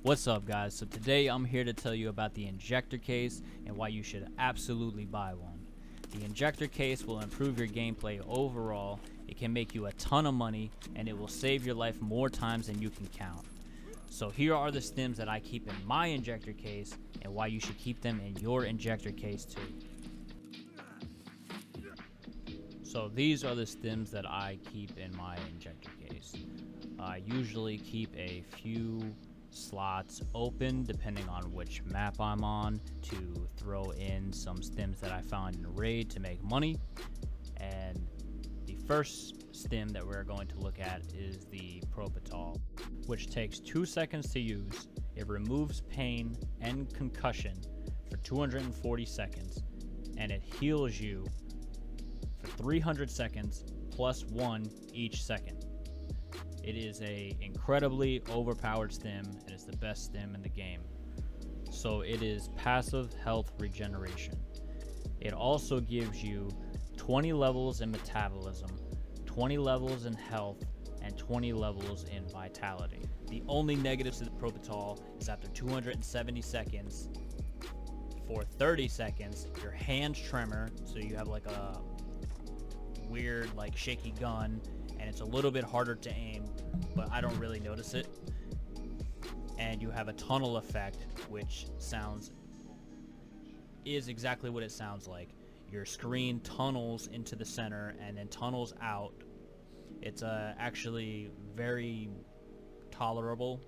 What's up, guys? So today I'm here to tell you about the injector case and why you should absolutely buy one. The injector case will improve your gameplay overall, it can make you a ton of money, and it will save your life more times than you can count. So here are the stims that I keep in my injector case and why you should keep them in your injector case too. So these are the stims that I keep in my injector case. I usually keep a few slots open depending on which map I'm on to throw in some stims that I found in a raid to make money. And the first stim that we're going to look at is the Propital, which takes 2 seconds to use. It removes pain and concussion for 240 seconds, and it heals you for 300 seconds plus 1 each second. It is a incredibly overpowered stim and it's the best stim in the game. So it is passive health regeneration. It also gives you 20 levels in metabolism, 20 levels in health, and 20 levels in vitality. The only negatives to the Propital is after 270 seconds, for 30 seconds, your hands tremor, so you have like a weird like shaky gun, and it's a little bit harder to aim, but I don't really notice it. And you have a tunnel effect, which is exactly what it sounds like. Your screen tunnels into the center and then tunnels out. It's actually very tolerable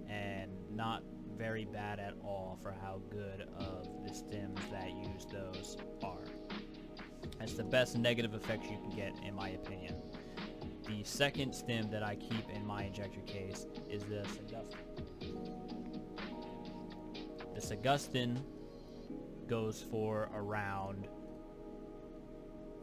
and not very bad at all for how good of the stims that use those are. It's the best negative effect you can get, in my opinion. The second stim that I keep in my injector case is the Sagustin. The Sagustin goes for around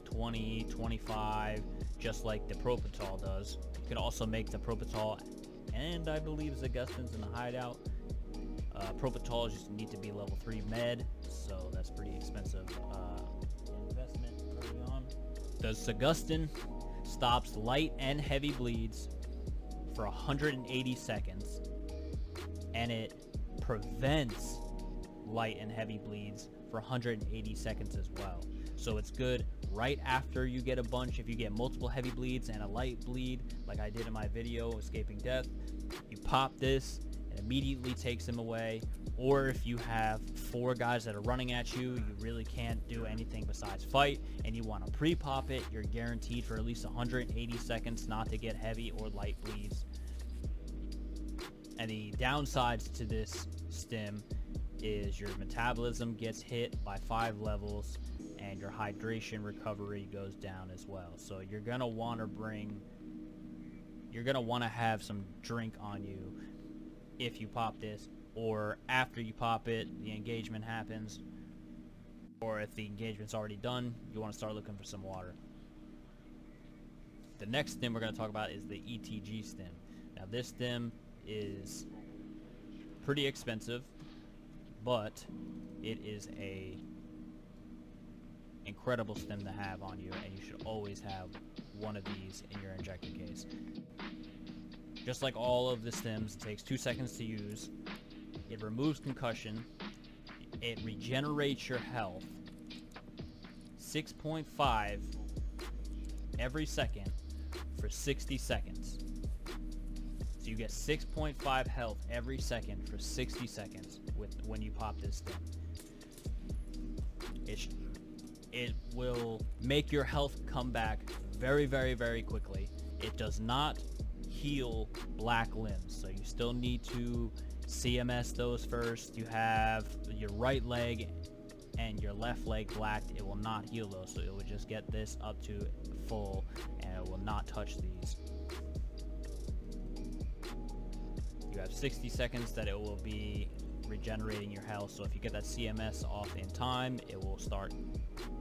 20, 25, just like the Propital does. You could also make the Propital and I believe Sagustin's in the hideout. Propital just need to be level 3 med, so that's pretty expensive investment early on. The Sagustin stops light and heavy bleeds for 180 seconds, and it prevents light and heavy bleeds for 180 seconds as well. So it's good right after you get a bunch. If you get multiple heavy bleeds and a light bleed, like I did in my video Escaping Death, you pop this and immediately takes them away. Or if you have 4 guys that are running at you, you really can't do anything besides fight, and you want to pre-pop it, you're guaranteed for at least 180 seconds not to get heavy or light bleeds. And the downsides to this stim is your metabolism gets hit by 5 levels, and your hydration recovery goes down as well. So you're gonna want to have some drink on you if you pop this, or after you pop it, the engagement happens, or if the engagement's already done, you want to start looking for some water. The next stim we're going to talk about is the ETG stim. Now this stim is pretty expensive, but it is a incredible stim to have on you, and you should always have one of these in your injector case. Just like all of the stims, it takes 2 seconds to use. It removes concussion. It regenerates your health 6.5 every second for 60 seconds. So you get 6.5 health every second for 60 seconds when you pop this stim. It will make your health come back very, very, very quickly. It does not heal black limbs, so you still need to CMS those first. You have your right leg and your left leg blacked. It will not heal those, so it will just get this up to full and it will not touch these. You have 60 seconds that it will be regenerating your health, so if you get that CMS off in time, it will start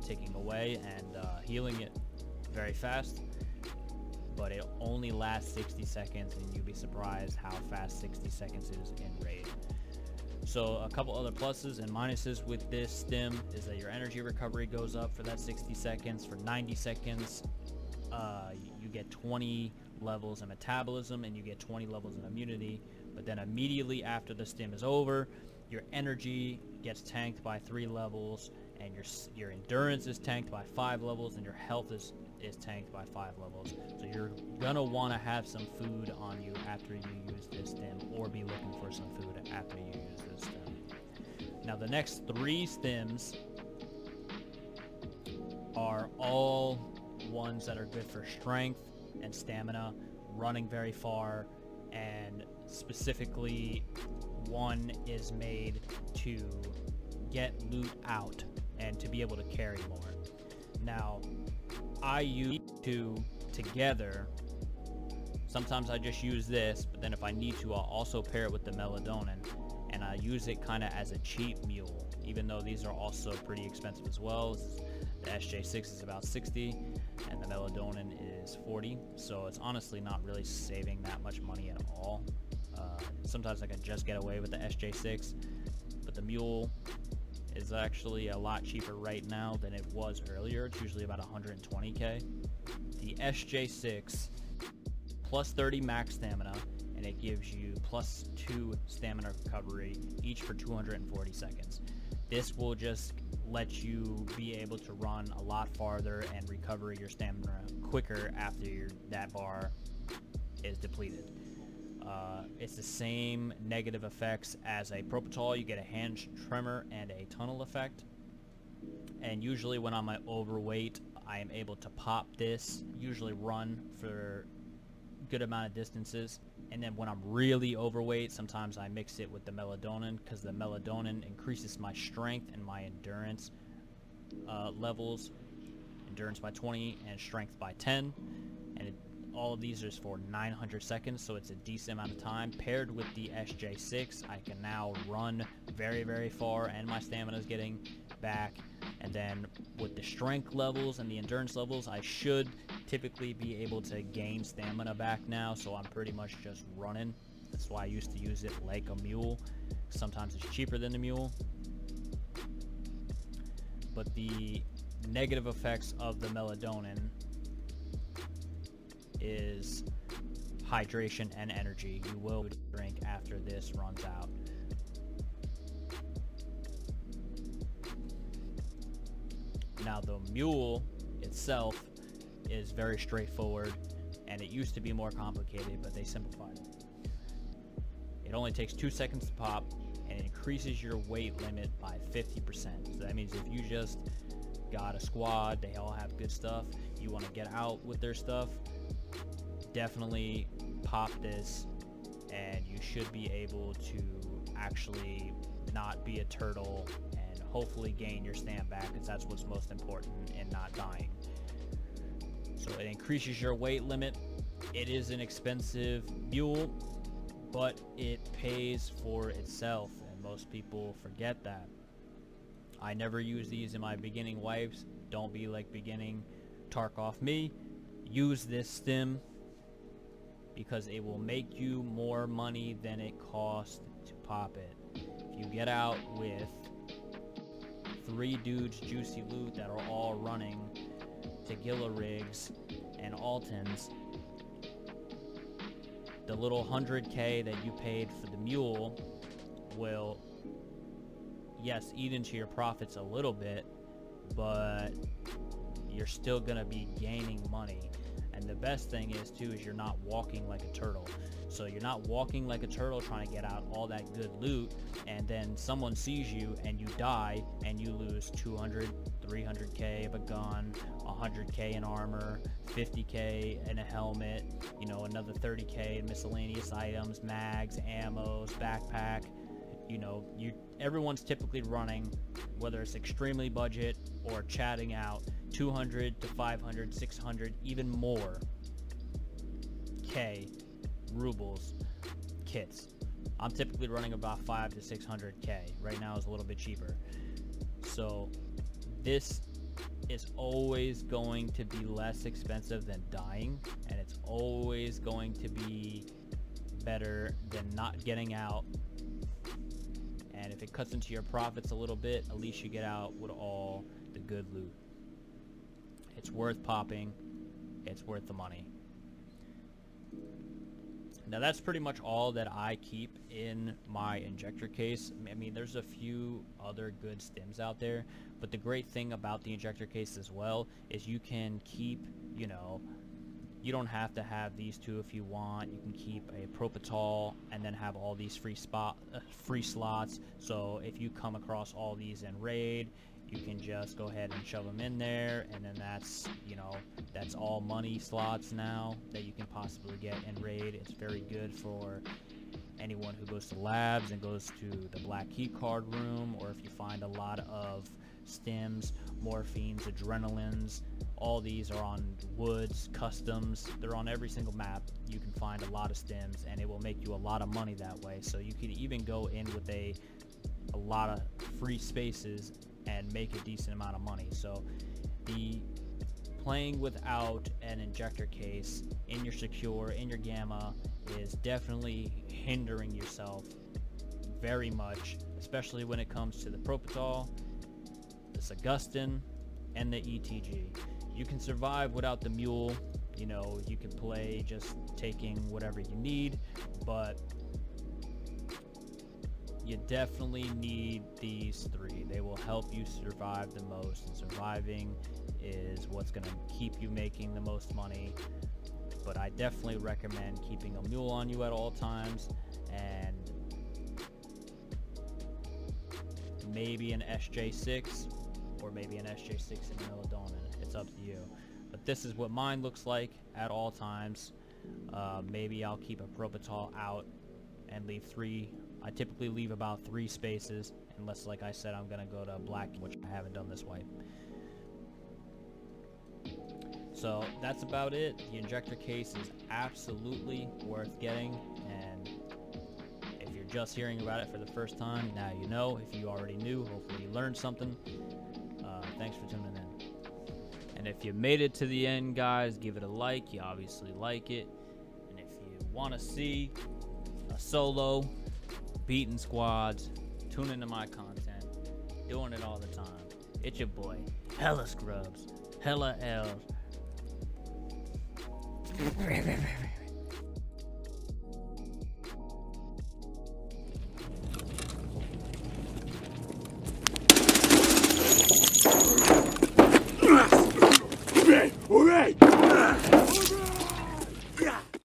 ticking away and healing it very fast. But it only lasts 60 seconds, and you'll be surprised how fast 60 seconds is in raid. So a couple other pluses and minuses with this stim is that your energy recovery goes up for that 60 seconds. For 90 seconds, you get 20 levels in metabolism and you get 20 levels in immunity. But then immediately after the stim is over, your energy gets tanked by 3 levels, and your endurance is tanked by 5 levels, and your health is tanked by 5 levels. So you're gonna want to have some food on you after you use this stim, or be looking for some food after you use this stim. Now the next 3 stims are all ones that are good for strength and stamina, running very far, and specifically one is made to get loot out and to be able to carry more. Now I use 2 together. Sometimes I just use this, but then if I need to, I'll also pair it with the melatonin, and I use it kind of as a cheap mule, even though these are also pretty expensive as well. The SJ6 is about 60 and the melatonin is 40, so it's honestly not really saving that much money at all. Sometimes I can just get away with the SJ6, but the mule is actually a lot cheaper right now than it was earlier. It's usually about 120k. The SJ6 plus 30 max stamina, and it gives you plus 2 stamina recovery, each for 240 seconds. This will just let you be able to run a lot farther and recover your stamina quicker after that bar is depleted. It's the same negative effects as a Propitol. You get a hand tremor and a tunnel effect. And usually when I'm overweight, I am able to pop this, usually run for a good amount of distances. And then when I'm really overweight, sometimes I mix it with the melatonin, because the melatonin increases my strength and my endurance levels. Endurance by 20 and strength by 10. And all of these are for 900 seconds, so it's a decent amount of time. Paired with the SJ6, I can now run very, very far, and my stamina is getting back. And then with the strength levels and the endurance levels, I should typically be able to gain stamina back now, so I'm pretty much just running. That's why I used to use it like a mule. Sometimes it's cheaper than the mule. But the negative effects of the melatonin is hydration and energy. You will drink after this runs out. Now the mule itself is very straightforward, and it used to be more complicated, but they simplified it. It only takes 2 seconds to pop, and it increases your weight limit by 50%. So that means if you just got a squad, they all have good stuff, you want to get out with their stuff, definitely pop this, and you should be able to actually not be a turtle and hopefully gain your stam back, because that's what's most important in not dying. So it increases your weight limit. It is an expensive mule, but it pays for itself, and most people forget that. I never use these in my beginning wipes. Don't be like beginning Tarkov me. Use this stim, because it will make you more money than it costs to pop it. If you get out with 3 dudes juicy loot that are all running Tagilla rigs and Altons, the little 100k that you paid for the mule will, yes, eat into your profits a little bit, but you're still gonna be gaining money. And the best thing is too, is you're not walking like a turtle. So you're not walking like a turtle trying to get out all that good loot, and then someone sees you and you die and you lose 200, 300k of a gun, 100k in armor, 50k in a helmet, you know, another 30k in miscellaneous items, mags, ammos, backpack. You know, everyone's typically running, whether it's extremely budget or chatting out, 200 to 500, 600, even more K rubles kits. I'm typically running about 5 to 600k. Right now is a little bit cheaper. So this is always going to be less expensive than dying, and it's always going to be better than not getting out. And if it cuts into your profits a little bit, at least you get out with all the good loot. It's worth popping. It's worth the money. Now that's pretty much all that I keep in my injector case. I mean, there's a few other good stims out there, but the great thing about the injector case as well is you can keep, you know, you don't have to have these two if you want. You can keep a Propital and then have all these free slots. So if you come across all these in raid, you can just go ahead and shove them in there, and then that's, you know, that's all money slots now that you can possibly get in raid. It's very good for anyone who goes to labs and goes to the black key card room, or if you find a lot of stims, morphines, adrenalines. All these are on woods, customs. They're on every single map. You can find a lot of stims, and it will make you a lot of money that way. So you can even go in with a lot of free spaces and make a decent amount of money. So the playing without an injector case in your secure, in your gamma, is definitely hindering yourself very much, especially when it comes to the Propital, the Sagustin, and the ETG. You can survive without the mule. You know, you can play just taking whatever you need, but you definitely need these three. They will help you survive the most, and surviving is what's going to keep you making the most money. But I definitely recommend keeping a mule on you at all times, and maybe an SJ6, or maybe an SJ6 and Melatonin. It's up to you. But this is what mine looks like at all times. Maybe I'll keep a Propital out and leave 3. I typically leave about 3 spaces, unless, like I said, I'm gonna go to black, which I haven't done this wipe. So that's about it. The injector case is absolutely worth getting, and if you're just hearing about it for the first time, now you know. If you already knew, hopefully you learned something. Thanks for tuning in. And if you made it to the end, guys, give it a like. You obviously like it. And if you want to see a solo, beating squads, tune into my content, doing it all the time. It's your boy, Hella Scrubs, Hella L's.